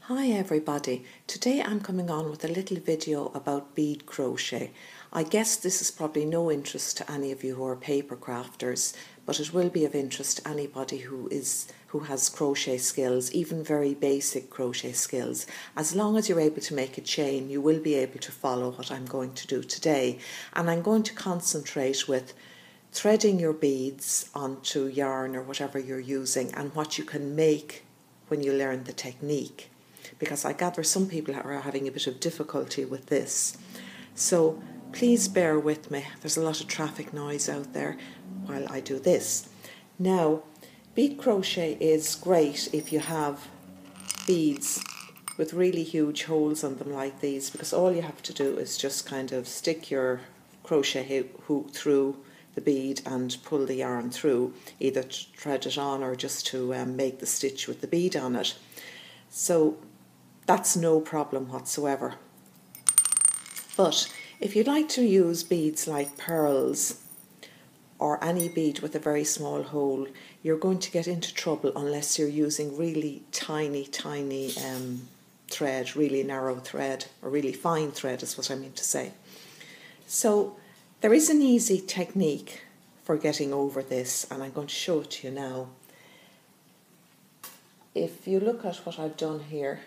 Hi everybody, today I'm coming on with a little video about bead crochet. I guess this is probably no interest to any of you who are paper crafters, but it will be of interest to anybody who has crochet skills, even very basic crochet skills. As long as you're able to make a chain, you will be able to follow what I'm going to do today. And I'm going to concentrate with threading your beads onto yarn or whatever you're using and what you can make when you learn the technique, because I gather some people are having a bit of difficulty with this. So please bear with me. There's a lot of traffic noise out there while I do this. Now, bead crochet is great if you have beads with really huge holes on them like these, because all you have to do is just kind of stick your crochet hook through the bead and pull the yarn through, either to thread it on or just to make the stitch with the bead on it. So that's no problem whatsoever. But if you'd like to use beads like pearls or any bead with a very small hole, you're going to get into trouble unless you're using really tiny thread, really narrow thread, or really fine thread is what I mean to say. So there is an easy technique for getting over this, and I'm going to show it to you now. If you look at what I've done here,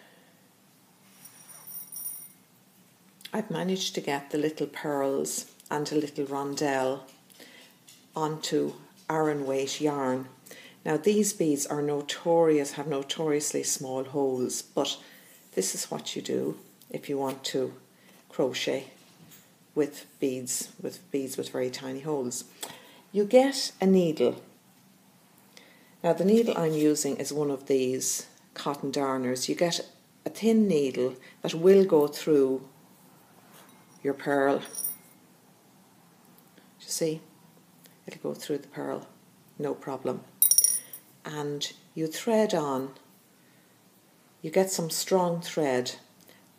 I've managed to get the little pearls and a little rondelle onto Aran weight yarn. Now these beads are have notoriously small holes, but this is what you do if you want to crochet with beads with very tiny holes. You get a needle. Now the needle I'm using is one of these cotton darners. You get a thin needle that will go through your pearl. You see, it'll go through the pearl, no problem. And you thread on, you get some strong thread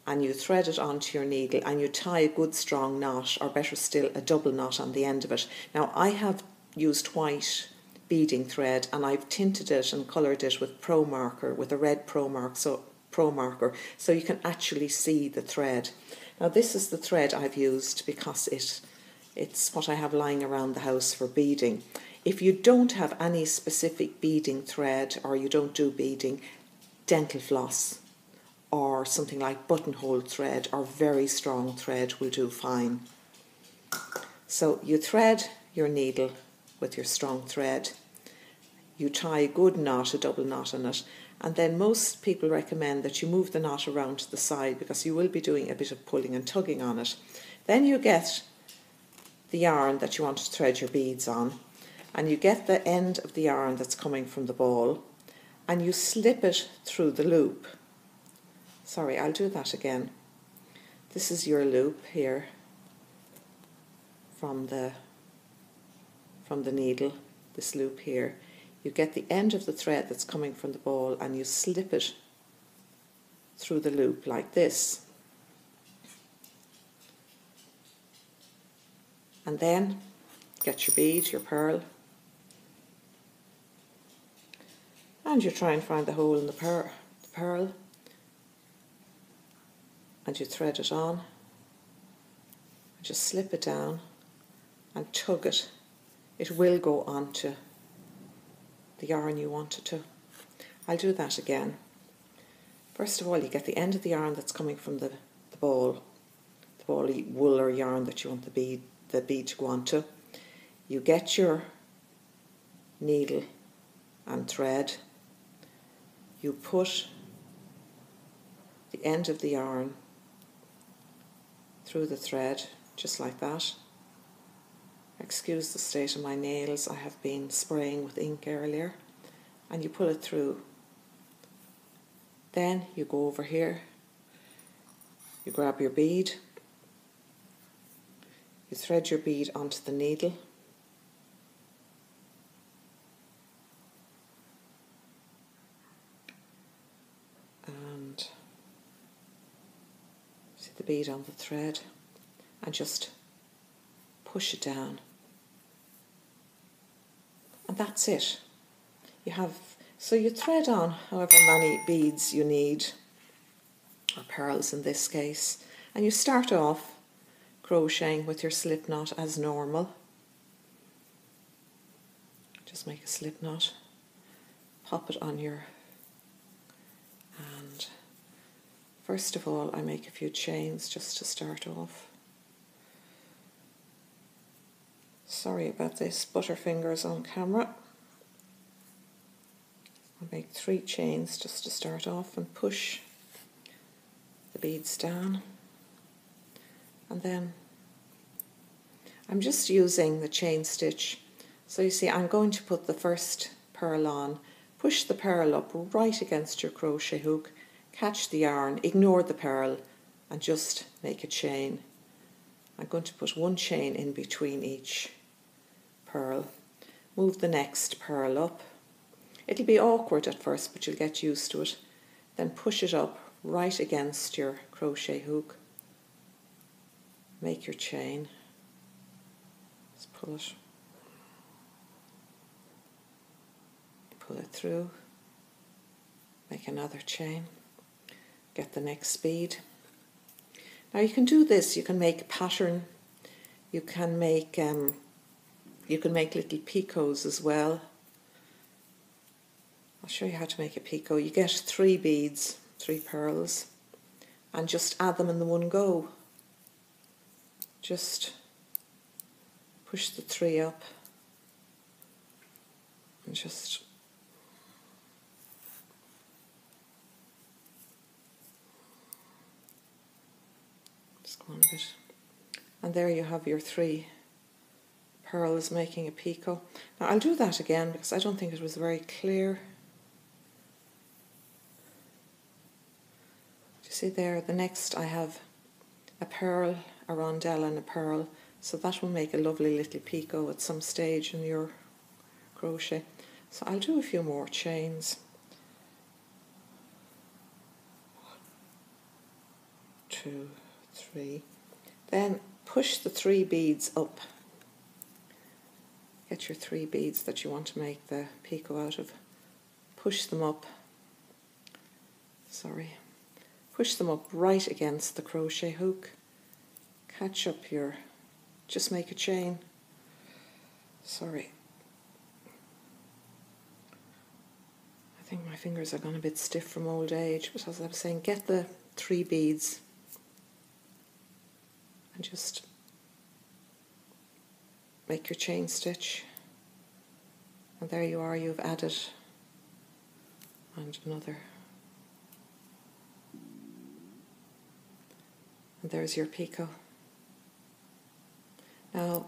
and you thread it onto your needle and you tie a good strong knot, or better still a double knot on the end of it. Now I have used white beading thread and I've tinted it and coloured it with Pro Marker, with a red Pro Marker, so you can actually see the thread. Now this is the thread I've used because it's what I have lying around the house for beading. If you don't have any specific beading thread, or you don't do beading, dental floss or something like buttonhole thread or very strong thread will do fine. So you thread your needle with your strong thread, you tie a good knot, a double knot on it, and then most people recommend that you move the knot around to the side because you will be doing a bit of pulling and tugging on it. Then you get the yarn that you want to thread your beads on, and you get the end of the yarn that's coming from the ball and you slip it through the loop. Sorry, I'll do that again. This is your loop here from the needle, this loop here. You get the end of the thread that's coming from the ball and you slip it through the loop like this. And then get your bead, your pearl, and you try and find the hole in the pearl, and you thread it on, and just slip it down and tug it. It will go onto the yarn you want it to. I'll do that again. First of all, you get the end of the yarn that's coming from the ball wool or yarn that you want the bead to go onto. You get your needle and thread. You put the end of the yarn through the thread, just like that. Excuse the state of my nails, I have been spraying with ink earlier. And you pull it through. Then you go over here, you grab your bead, you thread your bead onto the needle, and see the bead on the thread, and just push it down. And that's it. So you thread on however many beads you need, or pearls in this case. And you start off crocheting with your slip knot as normal. Just make a slip knot, pop it on your, and first of all I make a few chains just to start off. Sorry about this, butterfingers on camera. I'll make 3 chains just to start off and push the beads down. And then I'm just using the chain stitch. So you see, I'm going to put the first pearl on, push the pearl up right against your crochet hook, catch the yarn, ignore the pearl, and just make a chain. I'm going to put 1 chain in between each pearl. Move the next pearl up. It'll be awkward at first, but you'll get used to it. Then push it up right against your crochet hook. Make your chain. Just pull it. Pull it through. Make another chain. Get the next bead. Now you can do this. You can make a pattern. You can make little picots as well. I'll show you how to make a picot. You get 3 beads, 3 pearls, and just add them in the one go. Just push the 3 up and just go on a bit. And there you have your 3 pearls making a picot. Now I'll do that again because I don't think it was very clear. Do you see there, the next I have a pearl, a rondelle and a pearl, so that will make a lovely little picot at some stage in your crochet. So I'll do a few more chains. 1, 2, 3. Then push the 3 beads up. Get your 3 beads that you want to make the picot out of. Push them up. Push them up right against the crochet hook. Catch up your, just make a chain. I think my fingers are gone a bit stiff from old age, but as I was saying, get the 3 beads and just make your chain stitch. And there you are, you've added and another. And there's your picot. Now,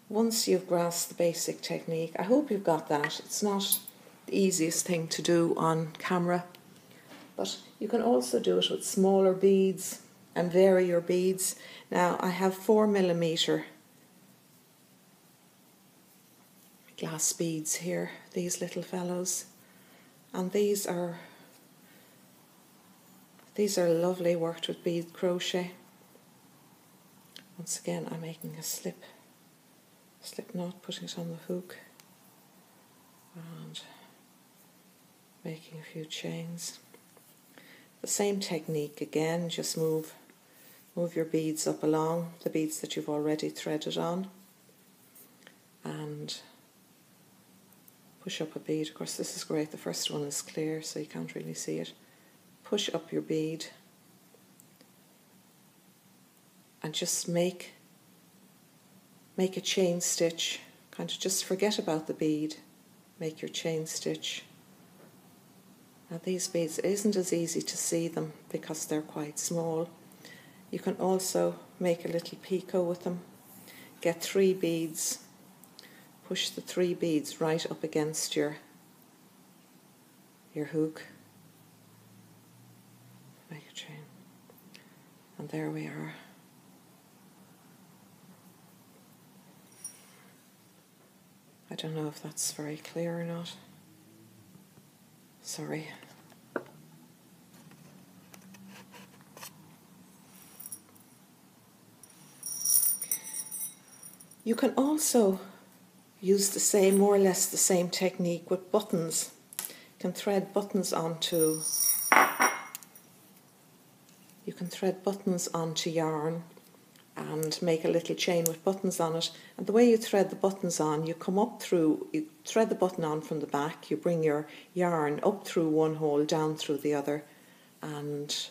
once you've grasped the basic technique, I hope you've got that. It's not the easiest thing to do on camera, but you can also do it with smaller beads and vary your beads. Now, I have 4mm glass beads here, these little fellows, and these are lovely, worked with bead crochet. Once again, I'm making a slip knot, putting it on the hook and making a few chains. The same technique again, just move your beads up along, the beads that you've already threaded on, and push up a bead. Of course, this is great, the first one is clear so you can't really see it. Push up your bead and just make a chain stitch. Kind of just forget about the bead, make your chain stitch. Now these beads, it isn't as easy to see them because they're quite small. You can also make a little picot with them. Get 3 beads, push the 3 beads right up against your hook. Make a chain. And there we are. I don't know if that's very clear or not. Sorry. You can also use the same, more or less the same technique with buttons. You can thread buttons onto you can thread buttons onto yarn and make a little chain with buttons on it. And the way you thread the buttons on, you come up through, you thread the button on from the back, you bring your yarn up through one hole, down through the other, and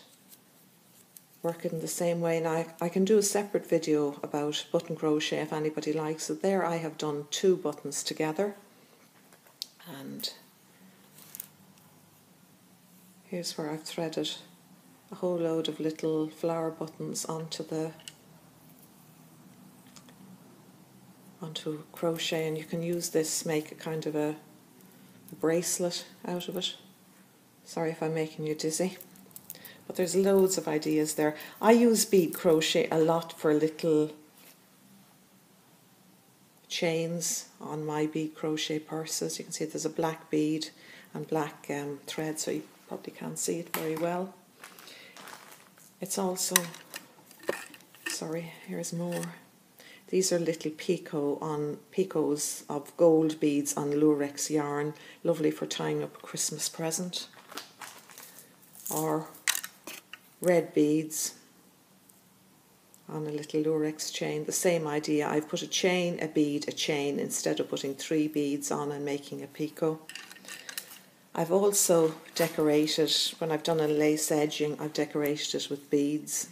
work it in the same way. Now I can do a separate video about button crochet if anybody likes it. There I have done 2 buttons together, and here's where I've threaded a whole load of little flower buttons onto crochet, and you can use this, make a kind of a bracelet out of it. Sorry if I'm making you dizzy, but there's loads of ideas there. I use bead crochet a lot for little chains on my bead crochet purses. You can see there's a black bead and black thread, so you probably can't see it very well. It's also, sorry, here's more. These are little picos of gold beads on lurex yarn, lovely for tying up a Christmas present. Or red beads on a little lurex chain. The same idea. I've put a chain, a bead, a chain, instead of putting 3 beads on and making a picot. I've also decorated, when I've done a lace edging, I've decorated it with beads.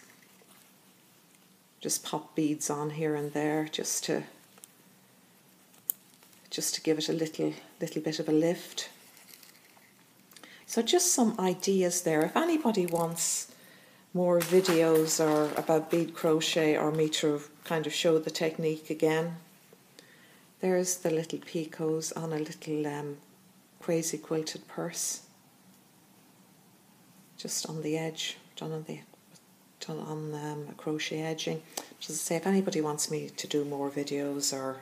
Just pop beads on here and there, just to give it a little bit of a lift. So just some ideas there. If anybody wants more videos or about bead crochet, or me to kind of show the technique again, there's the little picots on a little crazy quilted purse, just on the edge, done on a crochet edging. As I say, if anybody wants me to do more videos, or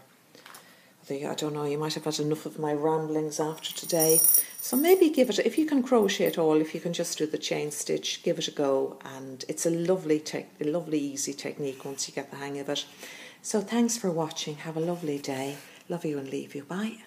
I don't know, you might have had enough of my ramblings after today, so maybe give it, if you can crochet at all, if you can just do the chain stitch, give it a go, and it's a lovely easy technique once you get the hang of it. So thanks for watching. Have a lovely day. Love you and leave you. Bye.